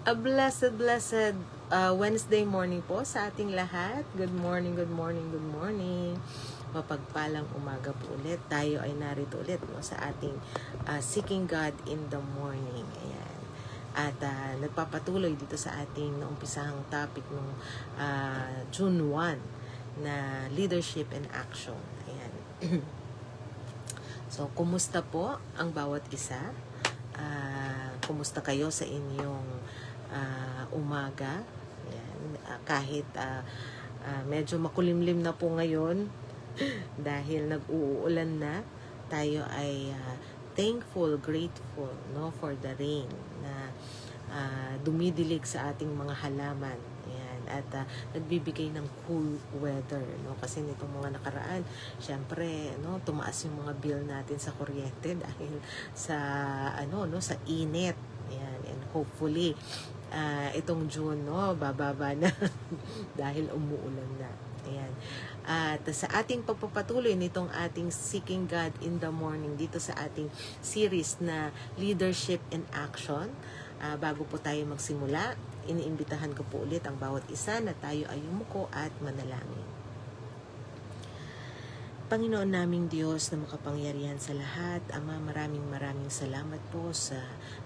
A blessed Wednesday morning po sa ating lahat. Good morning, good morning, good morning. Mapagpalang umaga po ulit. Tayo ay narito ulit no, sa ating Seeking God in the Morning. Ayan. At nagpapatuloy dito sa ating naumpisahang topic nung June 1 na Leadership and Action. Ayan. So, kumusta po ang bawat isa? Kumusta kayo sa inyong umaga? Ayan. Kahit medyo makulimlim na po ngayon dahil nag-uulan na, tayo ay thankful, grateful no, for the rain na dumidilig sa ating mga halaman. Ayan. At nagbibigay ng cool weather, no? Kasi nitong mga nakaraan, syempre, no, tumaas yung mga bill natin sa kuryente dahil sa sa init. Ayan. And hopefully itong June, no, bababa na dahil umuulan na. Ayan. At sa ating pagpapatuloy nitong ating Seeking God in the Morning dito sa ating series na Leadership in Action, bago po tayo magsimula, iniimbitahan ko po ulit ang bawat isa na tayo ay yumuko at manalangin. Panginoon naming Diyos na makapangyarihan sa lahat, Ama, maraming salamat po sa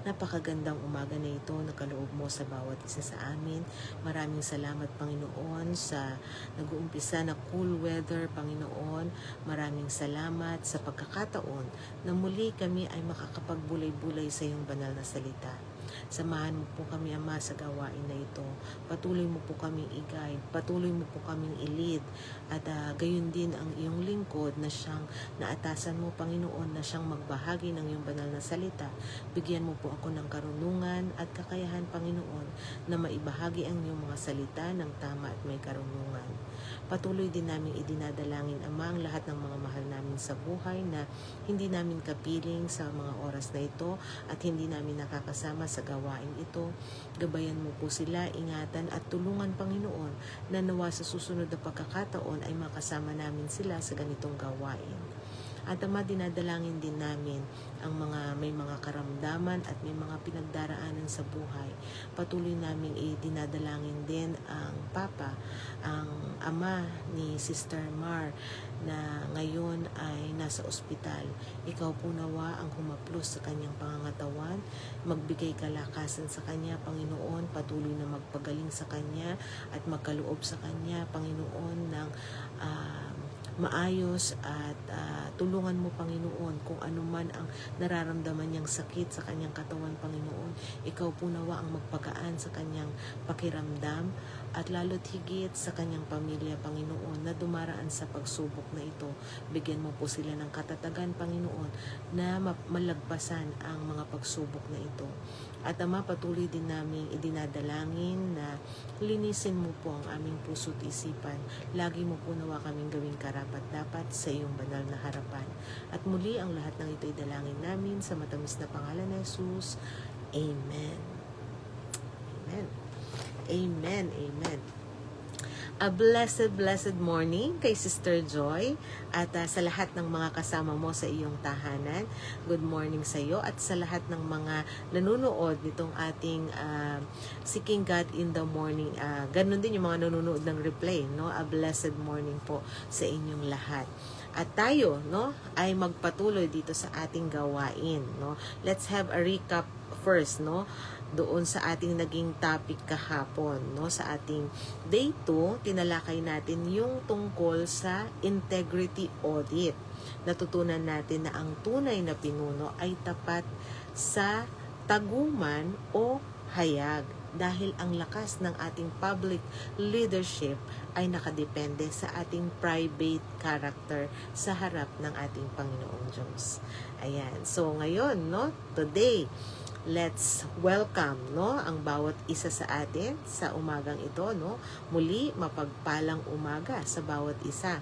napakagandang umaga na ito na kaloob mo sa bawat isa sa amin. Maraming salamat, Panginoon, sa nag-uumpisa na cool weather, Panginoon. Maraming salamat sa pagkakataon na muli kami ay makakapagbulay-bulay sa iyong banal na salita. Samahan mo po kami, Ama, sa gawain na ito. Patuloy mo po kaming i-guide, patuloy mo po kaming i-lead, at gayon din ang iyong lingkod na siyang naatasan mo, Panginoon, na siyang magbahagi ng iyong banal na salita. Bigyan mo po ako ng karunungan at kakayahan, Panginoon, na maibahagi ang iyong mga salita ng tama at may karunungan. Patuloy din namin idinadalangin, Ama, ang lahat ng mga mahal namin sa buhay na hindi namin kapiling sa mga oras na ito at hindi namin nakakasama sa gawain ito. Gabayan mo po sila, ingatan at tulungan, Panginoon, na nawa sa susunod na pagkakataon ay makasama namin sila sa ganitong gawain. At Ama, dinadalangin din namin ang may mga karamdaman at may mga pinagdaraanan sa buhay. Patuloy namin dinadalangin din ang Papa, ang ama ni Sister Mar na ngayon ay nasa ospital. Ikaw po nawa ang humaplos sa kanyang pangangatawan, magbigay kalakasan sa kanya, Panginoon, patuloy na magpagaling sa kanya at magkaloob sa kanya, Panginoon, ng maayos at tulungan mo, Panginoon, kung ano man ang nararamdaman niyang sakit sa kanyang katawan, Panginoon. Ikaw po nawa ang magpagaan sa kanyang pakiramdam at lalo't higit sa kanyang pamilya, Panginoon, na dumaraan sa pagsubok na ito. Bigyan mo po sila ng katatagan, Panginoon, na malagpasan ang mga pagsubok na ito. At Ama, patuloy din namin idinadalangin na linisin mo po ang aming puso't isipan. Lagi mo po nawa kaming gawing karapat-dapat sa iyong banal na harapan. At muli, ang lahat ng ito ay dalangin namin sa matamis na pangalan ni Jesus. Amen. Amen. Amen. Amen. A blessed morning kay Sister Joy at sa lahat ng mga kasama mo sa iyong tahanan. Good morning sa iyo at sa lahat ng mga nanonood nitong ating Seeking God in the Morning. Ganun din yung mga nanonood ng replay, no? A blessed morning po sa inyong lahat. At tayo, no, ay magpatuloy dito sa ating gawain, no? Let's have a recap first, no? Doon sa ating naging topic kahapon, no, sa ating day 2, tinalakay natin yung tungkol sa integrity audit. Natutunan natin na ang tunay na pinuno ay tapat sa taguman o hayag dahil ang lakas ng ating public leadership ay nakadepende sa ating private character sa harap ng ating Panginoong Diyos. Ayan. So ngayon, no, today, let's welcome, no, ang bawat isa sa atin sa umagang ito, no. Muli, mapagpalang umaga sa bawat isa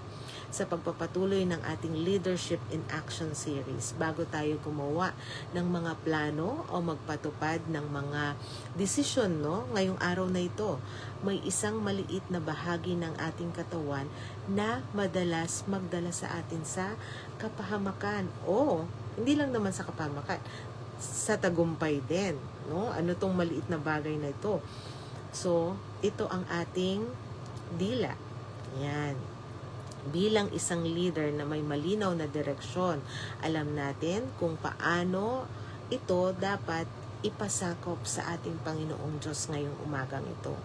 sa pagpapatuloy ng ating Leadership in Action series. Bago tayo gumawa ng mga plano o magpatupad ng mga desisyon, no, ngayong araw na ito, may isang maliit na bahagi ng ating katawan na madalas magdala sa atin sa kapahamakan o hindi lang naman sa kapahamakan, sa tagumpay din, no? Ano tong maliit na bagay na ito? So, ito ang ating dila. Yan. Bilang isang leader na may malinaw na direksyon, alam natin kung paano ito dapat ipasakop sa ating Panginoong Diyos ngayong umagang ito.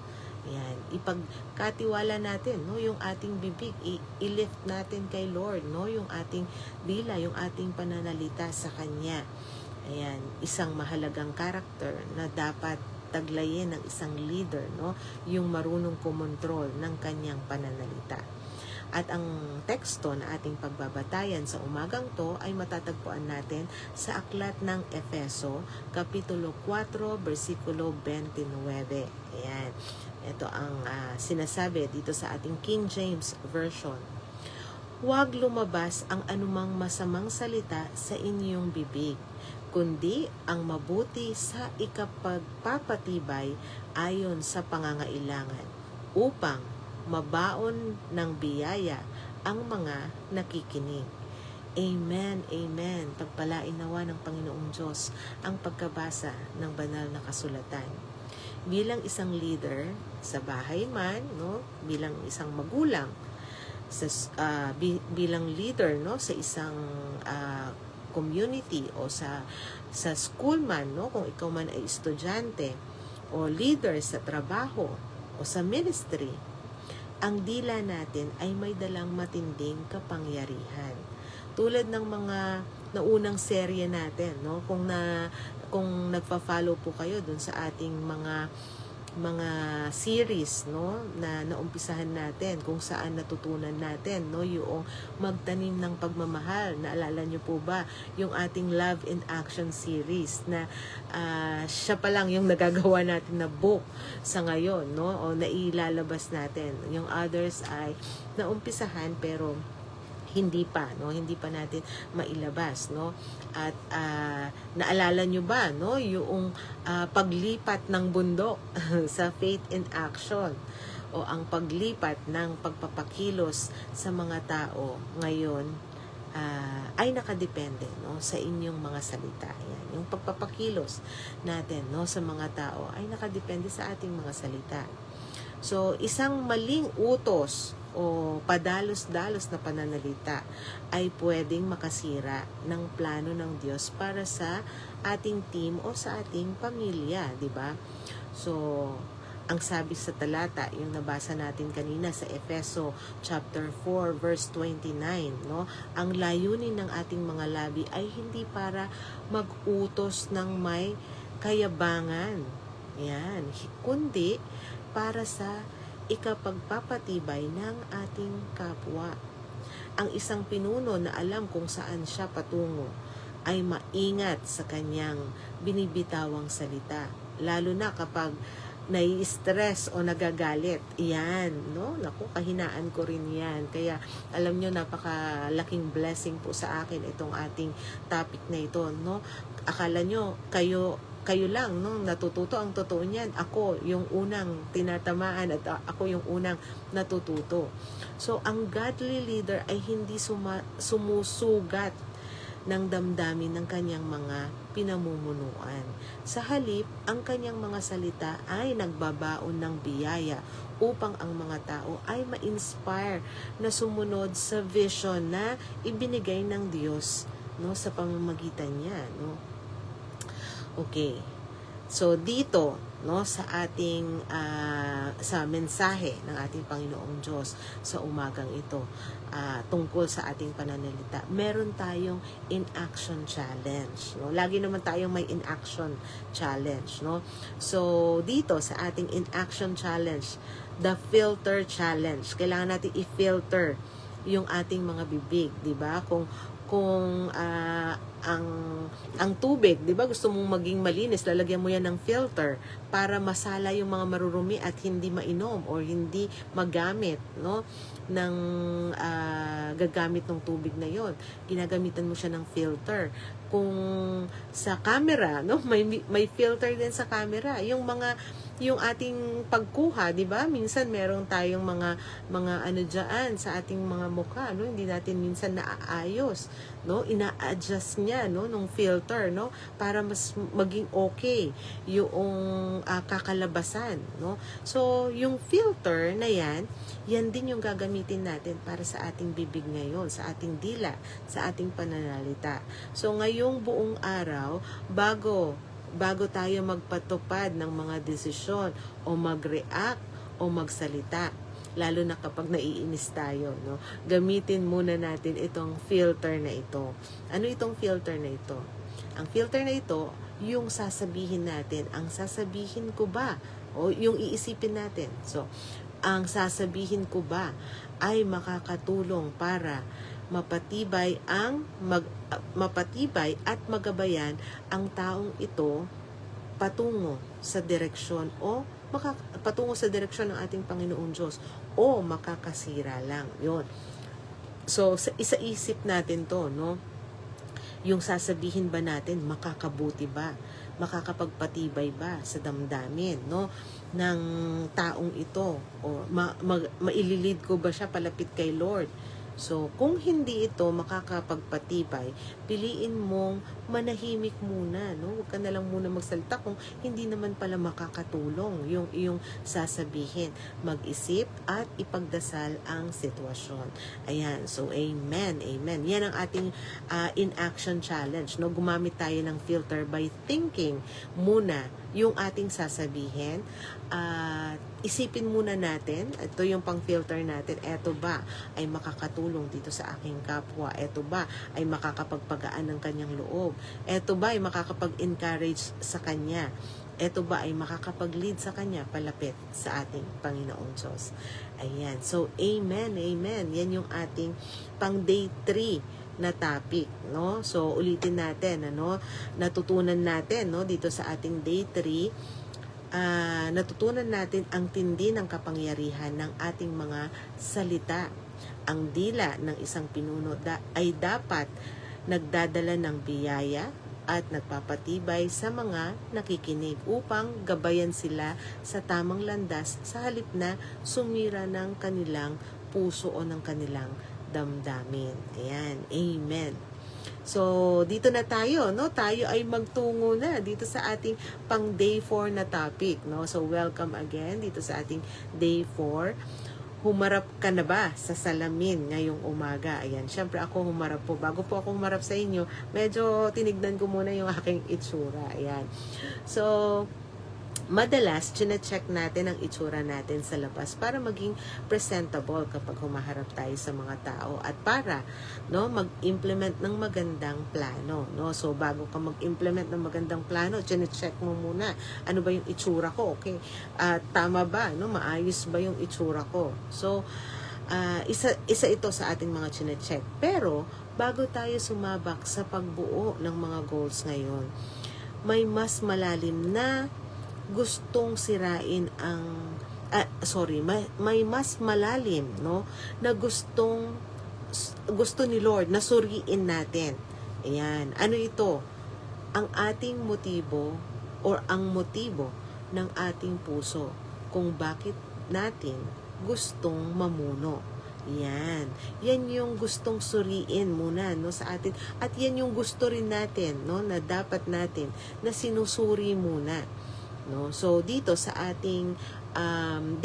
Yan, ipagkatiwala natin, no, yung ating bibig, i-lift natin kay Lord, no, yung ating dila, yung ating pananalita sa Kanya. Ayan, isang mahalagang karakter na dapat taglayin ng isang leader, no, yung marunong kumontrol ng kanyang pananalita. At ang teksto na ating pagbabatayan sa umagang to ay matatagpuan natin sa aklat ng Efeso, Kapitulo 4, versikulo 29. Ayan. Ito ang sinasabi dito sa ating King James Version. Huwag lumabas ang anumang masamang salita sa inyong bibig, kundi ang mabuti sa ikapagpapatibay ayon sa pangangailangan, upang mabaon ng biyaya ang mga nakikinig. Amen, amen. Pagpalain nawa ng Panginoong Diyos ang pagkabasa ng banal na kasulatan. Bilang isang leader sa bahay man, no, bilang isang magulang, bilang leader, no, sa isang community o sa school man, no, kung ikaw man ay estudyante o leader sa trabaho o sa ministry, ang dila natin ay may dalang matinding kapangyarihan. Tulad ng mga naunang serye natin, no? Kung nagfa-follow po kayo dun sa ating mga series, no, na naumpisahan natin, kung saan natutunan natin, no, yung magtanim ng pagmamahal. Naalala niyo po ba yung ating Love in Action series na siya pa lang yung nagagawa natin na book sa ngayon, no, o nailalabas natin. Yung others ay naumpisahan pero hindi pa natin mailabas, no. At naalala nyo ba, no, yung paglipat ng bundok sa Faith in Action, o ang paglipat ng pagpapakilos sa mga tao ngayon ay nakadepende, no, sa inyong mga salita. Yan, yung pagpapakilos natin, no, sa mga tao ay nakadepende sa ating mga salita. So, isang maling utos o padalos-dalos na pananalita ay pwedeng makasira ng plano ng Diyos para sa ating team o sa ating pamilya, di ba? So, ang sabi sa talata, yung nabasa natin kanina sa Efeso chapter 4 verse 29, no? Ang layunin ng ating mga labi ay hindi para mag-utos ng may kayabangan. Yan, kundi para sa ikapagpapatibay ng ating kapwa. Ang isang pinuno na alam kung saan siya patungo ay maingat sa kanyang binibitawang salita, lalo na kapag nai-stress o nagagalit. Yan, no? Naku, kahinaan ko rin yan. Kaya, alam nyo, napakalaking blessing po sa akin itong ating topic na ito, no? Akala nyo, kayo lang, no, natututo. Ang totoo niyan, ako yung unang tinatamaan at ako yung unang natututo. So, ang godly leader ay hindi sumusugat ng damdamin ng kanyang mga pinamumunuan. Sa halip, ang kanyang mga salita ay nagbabaon ng biyaya upang ang mga tao ay ma-inspire na sumunod sa vision na ibinigay ng Diyos, no, sa pamamagitan niya, no. Okay. So dito, no, sa ating sa mensahe ng ating Panginoong Diyos sa umagang ito, tungkol sa ating pananalita, meron tayong in-action challenge, no? Lagi naman tayong may in-action challenge, no? So dito sa ating in-action challenge, the filter challenge, kailangan natin i-filter yung ating mga bibig, di ba? Kung ang tubig, 'di ba? Gusto mong maging malinis, lalagyan mo 'yan ng filter para masala yung mga marurumi at hindi mainom or hindi magamit, no, gagamit ng tubig na 'yon. Ginagamitan mo siya ng filter. kung sa camera, no, may filter din sa camera. Yung ating pagkuha, 'di ba? Minsan meron tayong mga ano diyan sa ating mga mukha, no? Hindi natin minsan naaayos, no? Ina-adjust niya, no, nung filter, no, para mas maging okay yung kakalabasan, no? So, yung filter na yan din yung gagamitin natin para sa ating bibig ngayon, sa ating dila, sa ating pananalita. So, ngayong buong araw, bago tayo magpatupad ng mga desisyon o mag-react o magsalita, lalo na kapag naiinis tayo, no? Gamitin muna natin itong filter na ito. Ano itong filter na ito? Ang filter na ito, yung sasabihin natin, ang sasabihin ko ba? O yung iisipin natin. So, ang sasabihin ko ba ay makakatulong para mapatibay at magabayan ang taong ito patungo sa direksyon patungo sa direksyon ng ating Panginoong Diyos o makakasira lang. Yun. So, isa-isip natin to, no? Yung sasabihin ba natin, makakabuti ba? Makakapagpatibay ba sa damdamin, no, ng taong ito? O maililid ko ba siya palapit kay Lord? So, kung hindi ito makakapagpatibay, piliin mong manahimik muna, no? Huwag ka na lang muna magsalita kung hindi naman pala makakatulong yung iyong sasabihin. Mag-isip at ipagdasal ang sitwasyon. Ayan, so amen, amen. Yan ang ating in-action challenge, no? Gumamit tayo ng filter by thinking muna yung ating sasabihin. Isipin muna natin, ito yung pang-filter natin, eto ba ay makakatulong dito sa aking kapwa? Eto ba ay makakapagpagaan ng kanyang loob? Eto ba ay makakapag-encourage sa kanya? Eto ba ay makakapag-lead sa kanya palapit sa ating Panginoong Diyos? Ayan. So, amen, amen. Yan yung ating pang day 3 na topic, no? So, ulitin natin, ano? Natutunan natin, no, dito sa ating day 3, natutunan natin ang tindi ng kapangyarihan ng ating mga salita. Ang dila ng isang pinuno ay dapat nagdadala ng biyaya at nagpapatibay sa mga nakikinig upang gabayan sila sa tamang landas sa halip na sumira ng kanilang puso o ng kanilang damdamin. Ayan. Amen. So, dito na tayo, no? Tayo ay magtungo na dito sa ating pang day 4 na topic, no? So, welcome again dito sa ating day 4. Humarap ka na ba sa salamin ngayong umaga? Ayan, syempre ako humarap po. Bago po ako humarap sa inyo, medyo tinignan ko muna yung aking itsura. Ayan. So, madalas, chine-check natin ang itsura natin sa labas para maging presentable kapag humaharap tayo sa mga tao at para, no, mag-implement ng magandang plano, no? So, bago ka mag-implement ng magandang plano, chine-check mo muna, ano ba yung itsura ko? Okay, tama ba, no? Maayos ba yung itsura ko? So, isa ito sa ating mga chine-check. Pero, bago tayo sumabak sa pagbuo ng mga goals ngayon, may mas malalim na gustong sirain ang may mas malalim, no, na gusto ni Lord na suriin natin. Ayan, ano ito? Ang ating motibo or ang motibo ng ating puso kung bakit natin gustong mamuno. Yan yung gustong suriin muna, no, sa atin, at yan yung gusto rin natin, no, na dapat natin na sinusuri muna. No? So, dito sa ating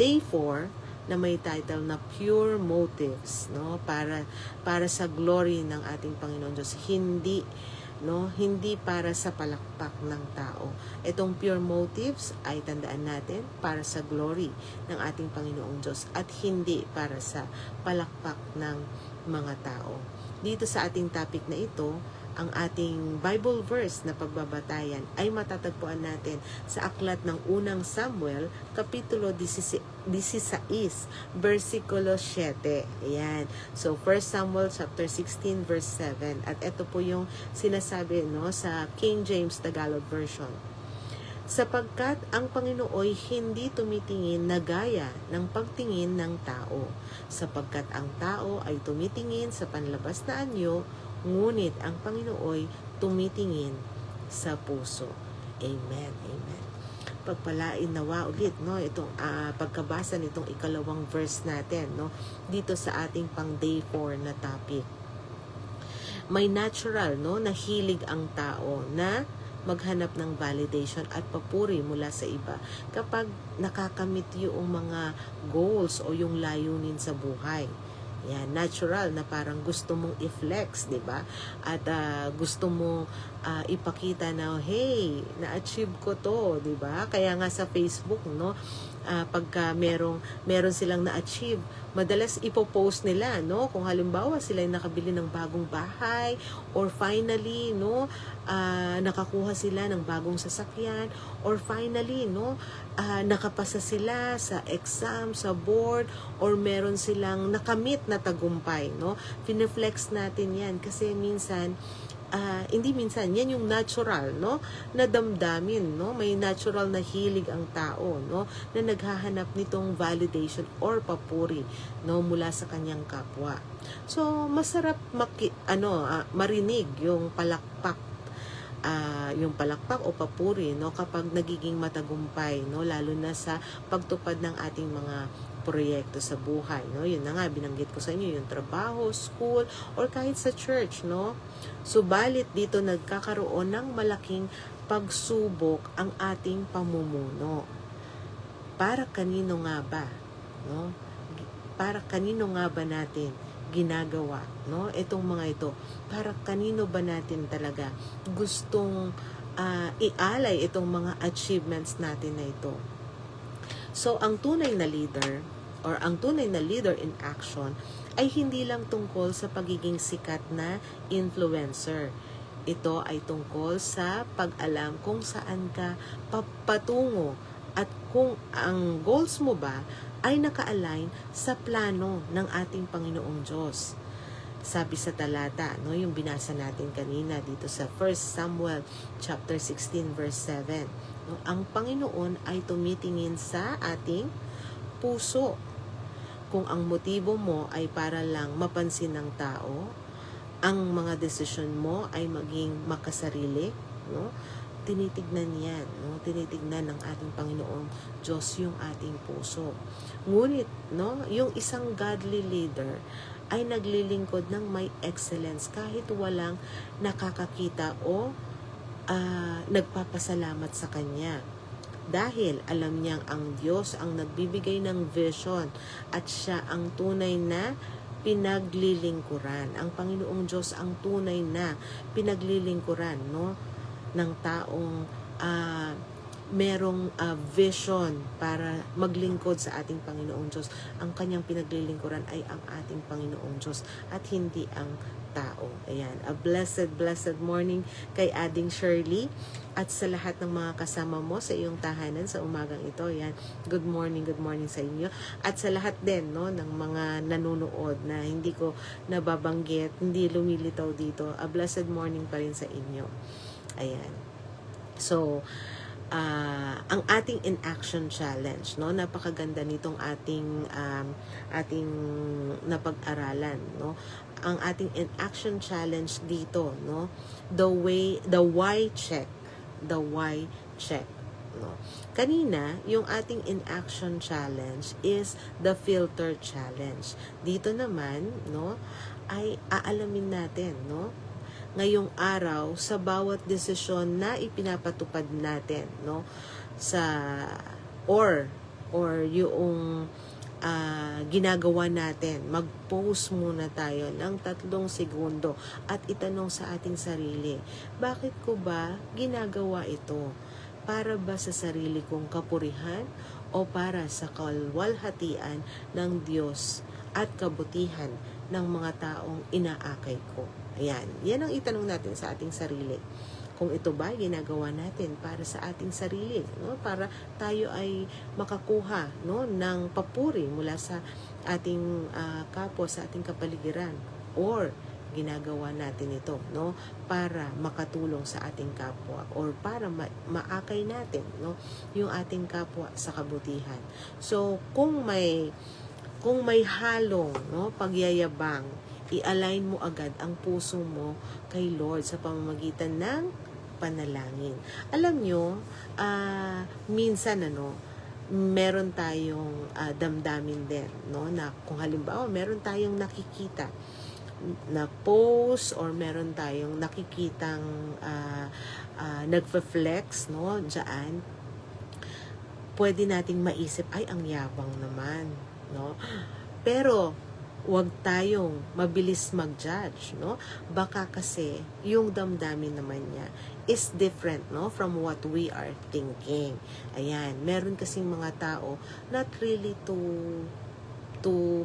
day 4 na may title na Pure Motives, no? Para sa glory ng ating Panginoon Diyos. Hindi para sa palakpak ng tao. Itong pure motives ay tandaan natin para sa glory ng ating Panginoong Diyos at hindi para sa palakpak ng mga tao. Dito sa ating topic na ito, ang ating Bible verse na pagbabatayan ay matatagpuan natin sa aklat ng unang Samuel, Kapitulo 16, versikulo 7. Ayan. So, 1 Samuel chapter 16, verse 7. At ito po yung sinasabi, no, sa King James Tagalog Version. Sapagkat ang Panginooy hindi tumitingin na gaya ng pagtingin ng tao, sapagkat ang tao ay tumitingin sa panlabas na anyo, ngunit ang Panginooy tumitingin sa puso. Amen. Amen. Pagpalain nawa ulit, no, itong pagkabasa nitong ikalawang verse natin, no, dito sa ating pang day 4 na topic. May natural, no, na hilig ang tao na maghanap ng validation at papuri mula sa iba kapag nakakamit yung mga goals o yung layunin sa buhay. Yan, natural na parang gusto mong i-flex, di ba? At gusto mong ipakita na, hey, na-achieve ko to, di ba? Kaya nga sa Facebook, no, pagka meron silang na-achieve, madalas ipopost nila, no, kung halimbawa sila ay nakabili ng bagong bahay or finally, no, nakakuha sila ng bagong sasakyan or finally, no, nakapasa sila sa exam, sa board, or meron silang nakamit na tagumpay, no. Pineflex natin yan kasi minsan hindi minsan, yan yung natural, no, na damdamin, no, may natural na hilig ang tao, no, na naghahanap nitong validation or papuri, no, mula sa kanyang kapwa. So, masarap marinig yung palakpak o papuri, no, kapag nagiging matagumpay, no, lalo na sa pagtupad ng ating mga proyekto sa buhay, no. Yun na nga, binanggit ko sa inyo yung trabaho, school, or kahit sa church, no. Subalit dito nagkakaroon ng malaking pagsubok ang ating pamumuno. Para kanino nga ba, no? Para kanino nga ba natin ginagawa, no, itong mga ito? Para kanino ba natin talaga gustong ialay itong mga achievements natin na ito? So, ang tunay na leader or ang tunay na leader in action ay hindi lang tungkol sa pagiging sikat na influencer. Ito ay tungkol sa pag-alam kung saan ka papatungo at kung ang goals mo ba ay naka-align sa plano ng ating Panginoong Diyos. Sabi sa talata, no, yung binasa natin kanina dito sa 1 Samuel chapter 16 verse 7. No, ang Panginoon ay tumitingin sa ating puso. Kung ang motibo mo ay para lang mapansin ng tao, ang mga desisyon mo ay maging makasarili, no, tinitignan yan, no, tinitignan ng ating Panginoong Diyos yung ating puso. Ngunit, no, yung isang godly leader ay naglilingkod ng may excellence kahit walang nakakakita o nagpapasalamat sa kanya. Dahil alam niyang ang Diyos ang nagbibigay ng vision at siya ang tunay na pinaglilingkuran. Ang Panginoong Diyos ang tunay na pinaglilingkuran, no, ng taong merong vision para maglingkod sa ating Panginoong Diyos. Ang kanyang pinaglilingkuran ay ang ating Panginoong Diyos at hindi ang tao. Ayan. A blessed morning kay Ading Shirley at sa lahat ng mga kasama mo sa iyong tahanan sa umagang ito. Ayan. Good morning sa inyo. At sa lahat din, no, ng mga nanonood na hindi ko nababanggit, hindi lumilitaw dito. A blessed morning pa rin sa inyo. Ayan. So, ang ating in-action challenge, no, napakaganda nitong ating napag-aralan, no. Ang ating in-action challenge dito, no, the why check, no. Kanina, yung ating in-action challenge is the filter challenge. Dito naman, no, ay aalamin natin, no, ngayong araw sa bawat desisyon na ipinapatupad natin, no, sa or yung ginagawa natin. Mag-pause muna tayo ng 3 segundo at itanong sa ating sarili, bakit ko ba ginagawa ito? Para ba sa sarili kong kapurihan o para sa kalwalhatian ng Diyos at kabutihan ng mga taong inaakay ko? Ayan. Yan ang itanong natin sa ating sarili. Kung ito ba ginagawa natin para sa ating sarili, no? Para tayo ay makakuha, no, ng papuri mula sa ating kapwa, sa ating kapaligiran, or ginagawa natin ito, no, para makatulong sa ating kapwa or para maakay natin, no, yung ating kapwa sa kabutihan. So, kung may halong, no, pagyayabang, i-align mo agad ang puso mo kay Lord sa pamamagitan ng panalangin. Alam nyo, minsan meron tayong damdamin din, no? Na kung halimbawa meron tayong nakikita na post or meron tayong nakikitang nagfe-flex, no, diyan, pwede nating maisip, ay, ang yabang naman, no? Pero huwag tayong mabilis mag-judge, no? Baka kasi yung damdamin naman niya is different, no, from what we are thinking. Ayan, meron kasing mga tao not really to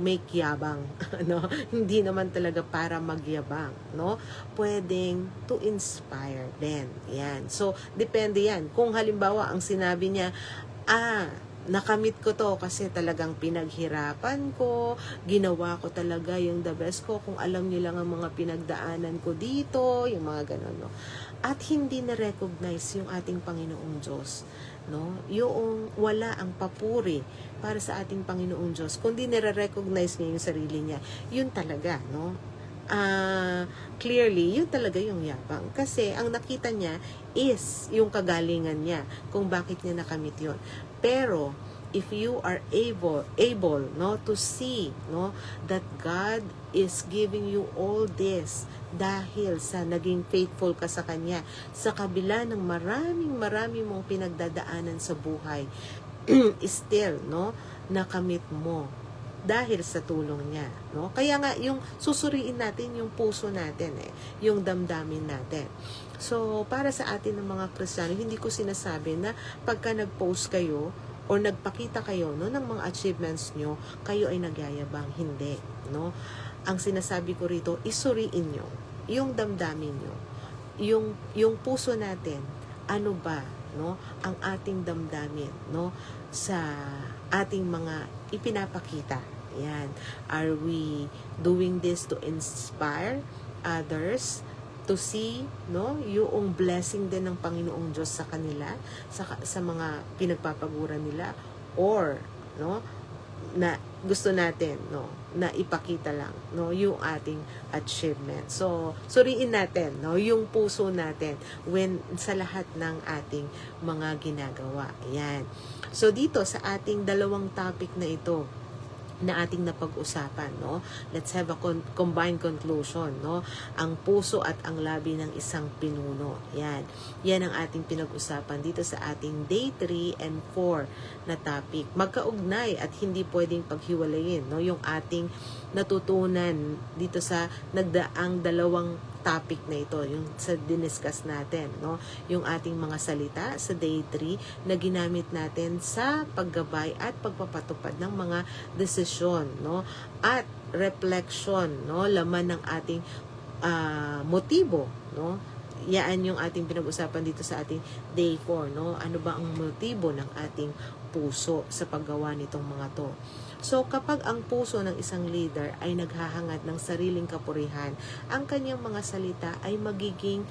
make yabang, no? Hindi naman talaga para magyabang, no? Pwedeng to inspire din. Yan. So, depende yan. Kung halimbawa ang sinabi niya, nakamit ko to kasi talagang pinaghirapan ko, ginawa ko talaga yung the best ko, kung alam niyo lang ang mga pinagdaanan ko dito, yung mga ganun, no? At hindi na-recognize yung ating Panginoong Diyos, no? Yung wala ang papuri para sa ating Panginoong Diyos, kundi nire-recognize niya yung sarili niya, yun talaga, no? Clearly, yun talaga yung yabang. Kasi ang nakita niya is yung kagalingan niya, kung bakit niya nakamit yun. Pero, if you are able, no, to see, no, that God is giving you all this dahil sa naging faithful ka sa Kanya, sa kabila ng maraming mong pinagdadaanan sa buhay, still, no, nakamit mo dahil sa tulong niya, no? Kaya nga yung susuriin natin yung puso natin, yung damdamin natin. So, para sa atin ng mga Kristiyano, hindi ko sinasabi na pagka nag-post kayo o nagpakita kayo, no, ng mga achievements nyo, kayo ay nagyayabang. Hindi, no? Ang sinasabi ko rito, isuriin nyo yung damdamin nyo, yung puso natin, ano ba, no, ang ating damdamin, no, sa ating mga ipinapakita. Yan. Are we doing this to inspire others to see, no, yung blessing din ng Panginoong Diyos sa kanila, sa mga pinagpapaguran nila, or, no, na gusto natin, no, na ipakita lang, no, yung ating achievement. So, suriin natin, no, yung puso natin when sa lahat ng ating mga ginagawa. Ayan. So, dito sa ating dalawang topic na ito, na ating napag-usapan, no? Let's have a combined conclusion, no? Ang puso at ang labi ng isang pinuno. Yan. Yan ang ating pinag-usapan dito sa ating day 3 and 4 na topic. Magkaugnay at hindi pwedeng paghiwalayin, no? Yung ating natutunan dito sa nagdaang dalawang topic na ito, yung sa diniscuss natin, no? Yung ating mga salita sa day 3 na ginamit natin sa paggabay at pagpapatupad ng mga desisyon, no? At reflection, no? Laman ng ating motibo, no? Yan yung ating pinag-usapan dito sa ating day 4, no? Ano ba ang motibo ng ating puso sa paggawa nitong mga to? So, kapag ang puso ng isang leader ay naghahangad ng sariling kapurihan, ang kanyang mga salita ay magiging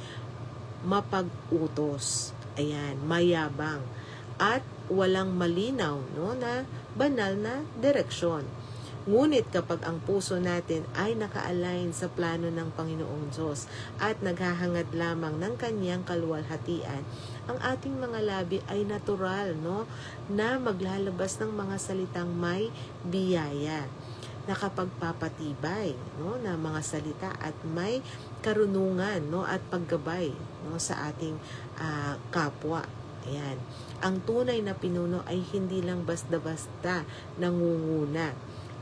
mapag-utos. Ayan, mayabang. At walang malinaw, no, na banal na direksyon. Ngunit kapag ang puso natin ay naka-align sa plano ng Panginoong Diyos at naghahangad lamang ng kanyang kaluwalhatian, ang ating mga labi ay natural, no, na maglalabas ng mga salitang may biyaya, nakapagpapatibay, no, na mga salita at may karunungan, no, at paggabay, no, sa ating kapwa. Ayan. Ang tunay na pinuno ay hindi lang basta-basta nangunguna.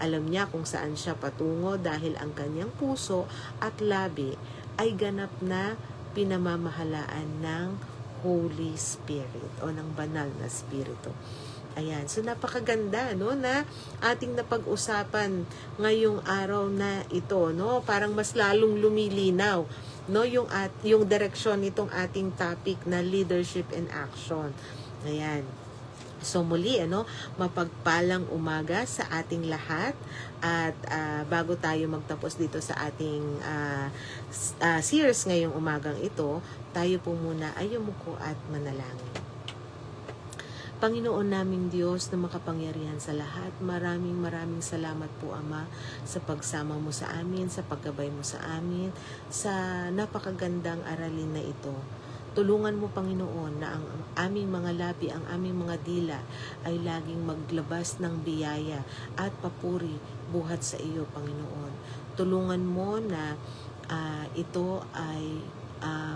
Alam niya kung saan siya patungo dahil ang kanyang puso at labi ay ganap na pinamamahalaan ng Holy Spirit o ng banal na Espiritu. Ayan. So, napakaganda, no, na ating napag-usapan ngayong araw na ito, no? Parang mas lalong lumilinaw, no, yung direksyon nitong ating topic na leadership in action. Ayan. So muli, mapagpalang umaga sa ating lahat at bago tayo magtapos dito sa ating series ngayong umagang ito, tayo po muna ay yumuko at manalangin. Panginoon naming Diyos na makapangyarihan sa lahat, maraming salamat po, Ama, sa pagsama mo sa amin, sa paggabay mo sa amin, sa napakagandang aralin na ito. Tulungan mo, Panginoon, na ang aming mga labi, ang aming mga dila ay laging maglabas ng biyaya at papuri buhat sa iyo, Panginoon. Tulungan mo na ito ay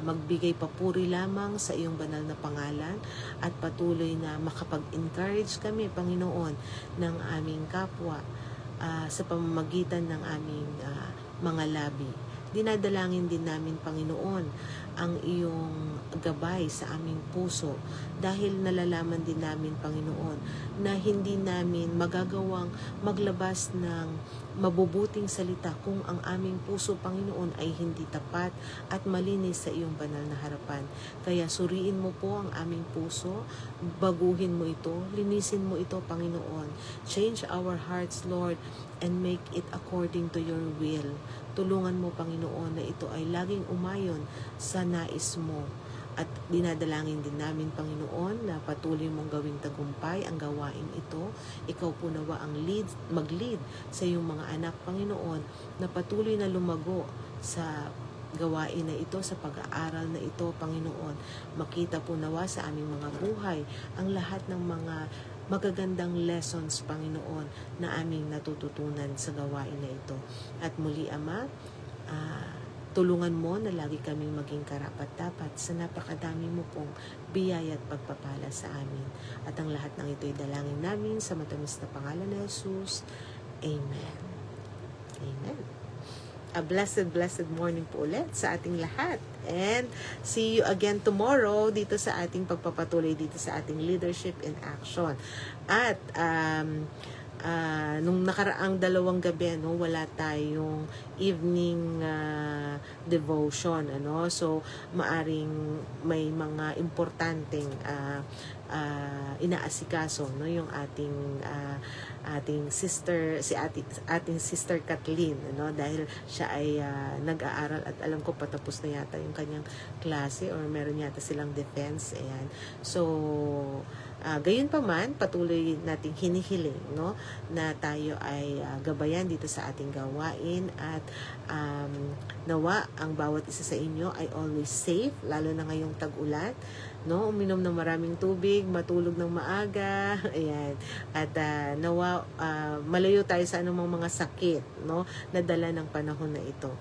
magbigay papuri lamang sa iyong banal na pangalan at patuloy na makapag-encourage kami, Panginoon, ng aming kapwa sa pamamagitan ng aming mga labi. Dinadalangin din namin, Panginoon, ang iyong gabay sa aming puso dahil nalalaman din namin, Panginoon, na hindi namin magagawang maglabas ng mabubuting salita kung ang aming puso, Panginoon, ay hindi tapat at malinis sa iyong banal na harapan. Kaya suriin mo po ang aming puso, baguhin mo ito, linisin mo ito, Panginoon. Change our hearts, Lord, and make it according to your will. Tulungan mo, Panginoon, na ito ay laging umayon sa nais mo. At dinadalangin din namin, Panginoon, na patuloy mong gawing tagumpay ang gawain ito. Ikaw po nawa ang mag-lead sa iyong mga anak, Panginoon, na patuloy na lumago sa gawain na ito, sa pag-aaral na ito, Panginoon. Makita po nawa sa aming mga buhay ang lahat ng mga magagandang lessons, Panginoon, na aming natututunan sa gawain na ito. At muli, Ama, tulungan mo na lagi kaming maging karapat-dapat sa napakadami mo pong biyaya at pagpapala sa amin. At ang lahat ng ito'y dalangin namin sa matamis na pangalan ni Jesus. Amen. Amen. A blessed morning po ulit sa ating lahat. And see you again tomorrow dito sa ating pagpapatuloy dito sa ating Leadership in Action. At nung nakaraang 2 gabi, wala tayong evening devotion, so maaring may mga importanteng inaasikaso, yung ating sister, ating sister Kathleen, dahil siya ay nag-aaral at alam ko patapos na yata yung kanyang klase or meron yata silang defense. Ayan. So gayon pa man, patuloy nating hinihiling, na tayo ay gabayan dito sa ating gawain at nawa ang bawat isa sa inyo ay always safe, lalo na ngayong tag-ulan, uminom ng maraming tubig, matulog ng maaga, ayan, at nawa malayo tayo sa anumang mga sakit, na dala ng panahon na ito.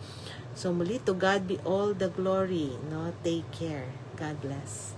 So muli, to God be all the glory, take care. God bless.